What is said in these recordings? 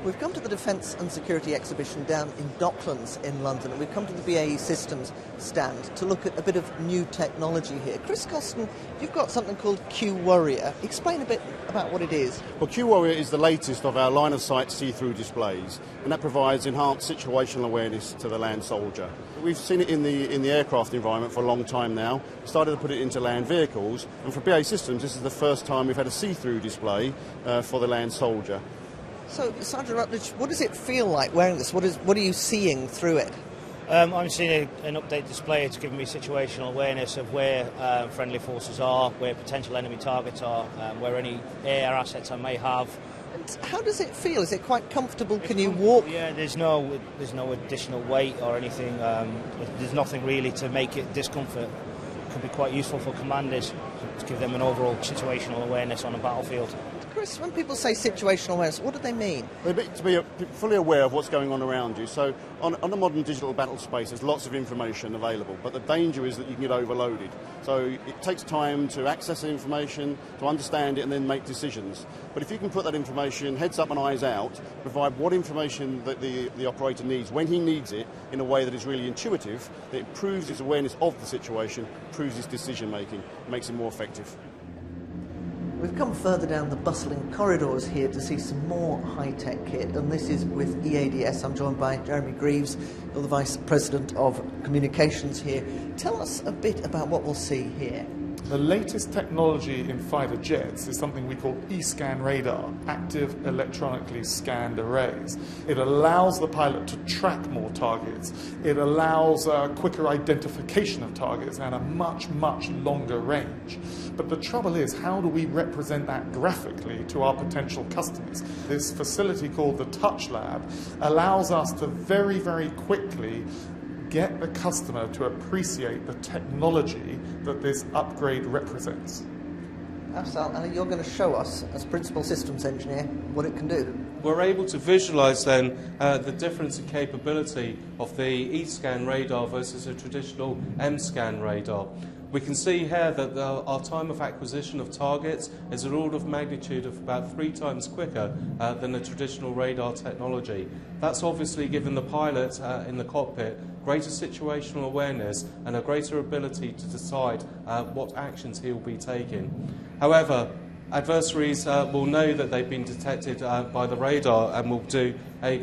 We've come to the Defence and Security exhibition down in Docklands in London, and we've come to the BAE Systems stand to look at a bit of new technology here. Chris Coston, you've got something called Q-Warrior. Explain a bit about what it is. Well, Q-Warrior is the latest of our line-of-sight see-through displays, and that provides enhanced situational awareness to the land soldier. We've seen it in the aircraft environment for a long time now. We started to put it into land vehicles, and for BAE Systems this is the first time we've had a see-through display for the land soldier. So, Sergeant Rutledge, what does it feel like wearing this? What are you seeing through it? I'm seeing an update display. It's giving me situational awareness of where friendly forces are, where potential enemy targets are, where any air assets I may have. And how does it feel? Is it quite comfortable? Can you walk? Yeah, there's no additional weight or anything. There's nothing really to make it discomfort. It could be quite useful for commanders to give them an overall situational awareness on a battlefield. Chris, when people say situational awareness, what do they mean? They need to be fully aware of what's going on around you. So on the modern digital battle space, there's lots of information available, but the danger is that you can get overloaded. So it takes time to access the information, to understand it, and then make decisions. But if you can put that information heads up and eyes out, provide what information that the operator needs when he needs it in a way that is really intuitive, that improves his awareness of the situation, improves his decision making, makes him more effective. We've come further down the bustling corridors here to see some more high-tech kit, and this is with EADS. I'm joined by Jeremy Greaves, you're the Vice President of Communications here. Tell us a bit about what we'll see here. The latest technology in fighter jets is something we call E-scan radar, active electronically scanned arrays. It allows the pilot to track more targets. It allows quicker identification of targets and a much, much longer range. But the trouble is, how do we represent that graphically to our potential customers? This facility called the Touch Lab allows us to very, very quickly get the customer to appreciate the technology that this upgrade represents. Afzal, you're going to show us, as Principal Systems Engineer, what it can do. We're able to visualise then the difference in capability of the E-scan radar versus a traditional M-scan radar. We can see here that our time of acquisition of targets is an order of magnitude of about 3 times quicker than a traditional radar technology. That's obviously given the pilot in the cockpit greater situational awareness and a greater ability to decide what actions he will be taking. However, adversaries will know that they've been detected by the radar and will do a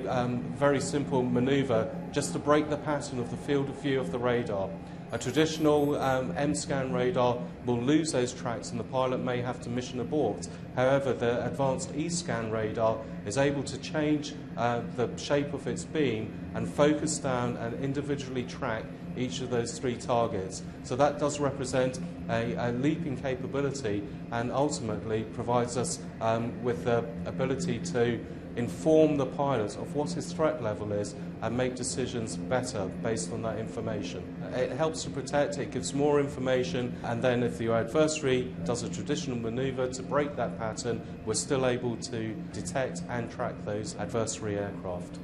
very simple manoeuvre just to break the pattern of the field of view of the radar. A traditional M-scan radar will lose those tracks and the pilot may have to mission abort. However, the advanced E-scan radar is able to change the shape of its beam and focus down and individually track each of those 3 targets. So that does represent a leap in capability and ultimately provides us with the ability to inform the pilot of what his threat level is and make decisions better based on that information. It helps to protect, it gives more information, and then if the adversary does a traditional manoeuvre to break that pattern, we're still able to detect and track those adversary aircraft.